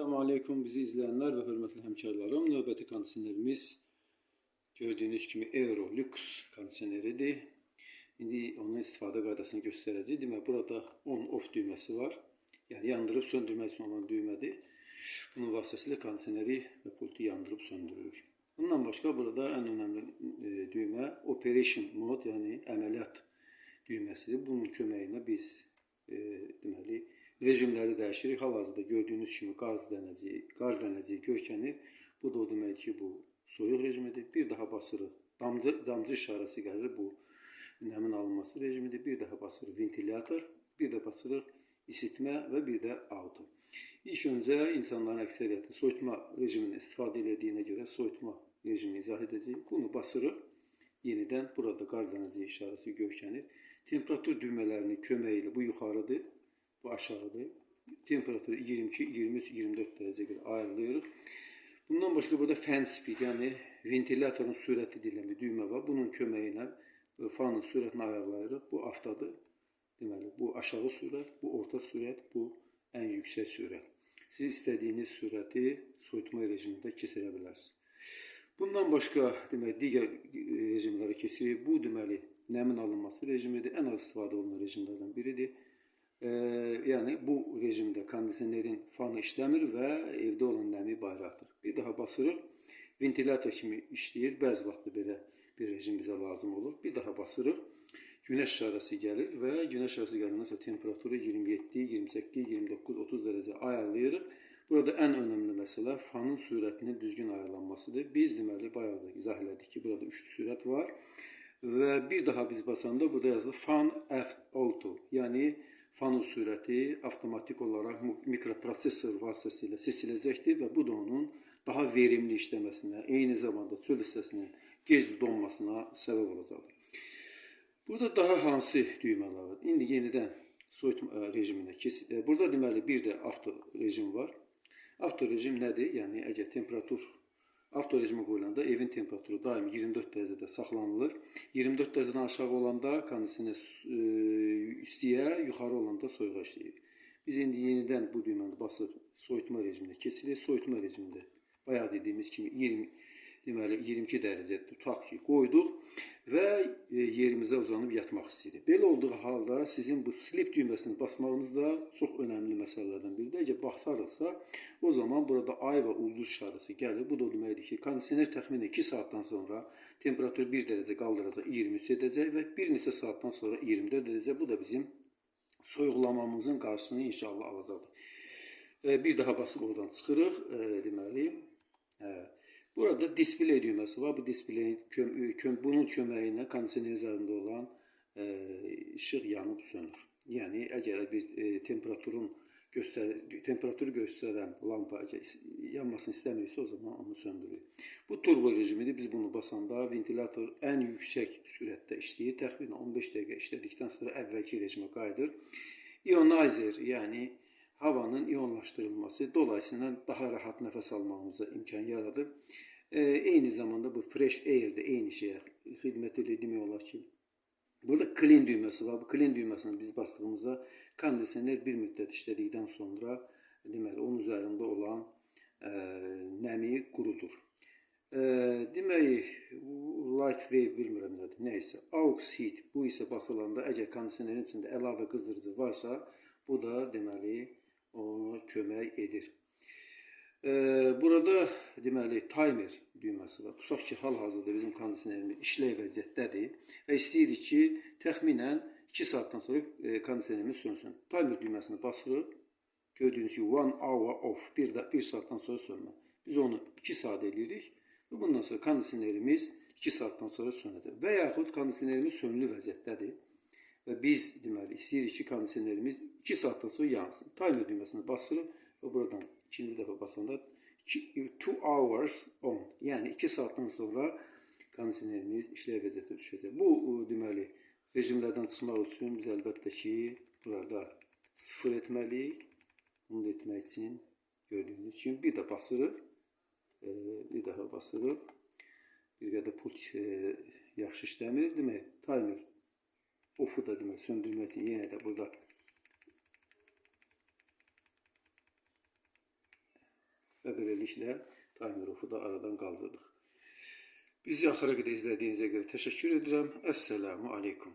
Selamun Aleyküm bizi izleyenler ve hürmetli hemkarlarım. Növbəti kondisionerimiz gördüğünüz kimi Aerolux kondisioneridir. İndi onun istifadə qaydasını göstərəcək. Demək, burada on-off düyməsi var. Yəni yandırıb söndürmək üçün olan düymədir. Bunun vasitəsilə kondisioneri və pultu yandırıb söndürür. Bundan başqa burada ən önəmli düymə Operation Mode, yəni əməliyyat düyməsidir. Bunun köməyinə biz deməli rejimləri dəyişirik. Hal-hazırda gördüyünüz kimi qar dənəciyi görkənir. Bu da o deməkdir ki, bu soyuq rejimidir. Bir daha basırıq. Damcı işarəsi gəlir. Bu nəmin alınması rejimidir. Bir daha basırıq ventilyator. Bir də basırıq isitmə və bir də auto. İlk öncə insanların əksəriyyəti soyutma rejimini istifadə edildiyinə görə soyutma rejimini izah edəcəyik. Bunu basırıq. Yenidən burada qar dənəciyi işarəsi görkənir. Temperatur düymələrinin köməyi ilə bu yuxarıdır. Bu aşağıdır. Temperaturu 22, 23, 24 dərəcə görə ayarlayırıq. Bundan başqa burada fan speed, yəni ventilyatorun sürəti deyilən bir düymə var. Bunun köməyi ilə fanın sürətini ayarlayırıq. Bu avtodur. Deməli, bu aşağı sürət, bu orta sürət, bu ən yüksək sürət. Siz istədiyiniz sürəti soyutma rejimində keçirə bilərsiniz. Bundan başqa deməli, digər rejimlərə keçirik. Bu deməli, nəmin alınması rejimidir. Ən az istifadə olunan rejimlərdən biridir. Yəni bu rejimdə kondisionerin fanı işləmir və evdə olan nəmi bayıra atır. Bir daha basırıq. Ventilyator kimi işləyir. Bəzi vaxt belə bir rejim bizə lazım olur. Bir daha basırıq. Günəş işarəsi gəlir və günəş işarəsi gələndən sonra temperaturu 27, 28, 29, 30 dərəcə ayarlayırıq. Burada ən önəmli məsələ fanın sürətinin düzgün ayarlanmasıdır. Biz deməli bayaq da izah elədik ki, burada 3 sürət var və bir daha biz basanda burada yazılır fan auto, yəni fanın sürəti avtomatik olaraq mikroprosesor vasitəsilə seçiləcəkdir və bu da onun daha verimli işləməsinə, eyni zamanda çöl hissəsinin gec donmasına səbəb olacaqdır. Burada daha hansı düymələr var? İndi yenidən soyutma rejiminə keçir. Burada deməli bir də avto rejim var. Avto rejim nədir? Yəni əgər temperatur avto rejimə qoyulanda evin temperaturu daim 24 dərəcədə saxlanılır. 24 dərəcədən aşağı olanda kondisioner istiyə, yuxarı olanda soyuğa işləyir. Biz indi yenidən bu düyməni basıb soyutma rejiminə keçirik. Soyutma rejimində bayaq dediyimiz kimi 22 dərəcə tutaq ki, qoyduq və yerimizə uzanıb yatmaq istəyirik. Belə olduğu halda sizin bu sleep düyməsini basmağınız da çox önəmli məsələlərdən biridir. Əgər baxsarıqsa, o zaman burada ay və ulduz işarəsi gəlir. Bu da o deməkdir ki, kondisioner təxminən 2 saatdan sonra temperatur 1 dərəcə qaldıracaq, 23 edəcək və bir neçə saatdan sonra 24 dərəcə. Bu da bizim soyuqlamamızın qarşısını inşallah alacaqdır. Bir daha basıb oradan çıxırıq. Deməli, burada display düyməsi var. Bu displeyin bunun köməyi ilə kondisioner üzərində olan işıq yanıb sönür. Yəni əgər biz temperaturu göstərən lampa yanmasını istəmiriksə, o zaman onu söndürür. Bu turbo rejimidir. Biz bunu basanda ventilator ən yüksək sürətdə işləyir. Təxminən 15 dəqiqə işlədikdən sonra əvvəlki rejimə qayıdır. Ionizer, yəni havanın iyonlaşdırılması dolayısıyla daha rahat nəfəs almağımıza imkan yaradır. Eyni zamanda bu fresh air də eyni şeyə xidmət edir demək olar ki. Burada clean düyməsi var. Bu clean düyməsini biz bastığımızda kondisioner bir müddət işlədikdən sonra deməli onun üzərində olan nəmi qurudur. Demək, light wave bilmirəm nədir, neysə. Aux heat, bu isə basılanda əgər kondisionerin içində əlavə qızdırıcı varsa, bu da deməli ona kömək edir. Burada deməli timer düyməsi var. Tutaq ki, hal-hazırda bizim kondisionerimiz işlək vəziyyətdədir və istəyirik ki, təxminən 2 saatdan sonra kondisionerimiz sönsün. Timer düyməsini basırıq. Gördüyünüz gibi 1 hour off, bir saatdan sonra sönmə. Biz onu 2 saat edirik və bundan sonra kondisionerimiz 2 saatdan sonra sönəcək. Və yaxud kondisionerimiz sönülü vəziyyətdədir və biz deməli istəyirik ki, kondisionerimiz 2 saatdan sonra yansın. Timer düyməsini basırıq və buradan ikinci dəfə basanda 2 hours on, yəni 2 saatdan sonra kondisionerimiz işlək vəziyyətə düşəcək. Bu deməli rejimlərdən çıxmaq üçün biz əlbəttə ki, burada sıfır etməliyik. Bunu da etmək üçün gördüyünüz kimi bir də basırıq. Bir daha basırıq. Bir qədər pult yaxşı işləmir. Demək, timer off-u da demək, söndürmək üçün yenə də burada və beləliklə timer off-u da aradan qaldırdıq. Bizi axıra qədər izlədiyinizə görə təşəkkür edirəm. Əssəlamu aleykum.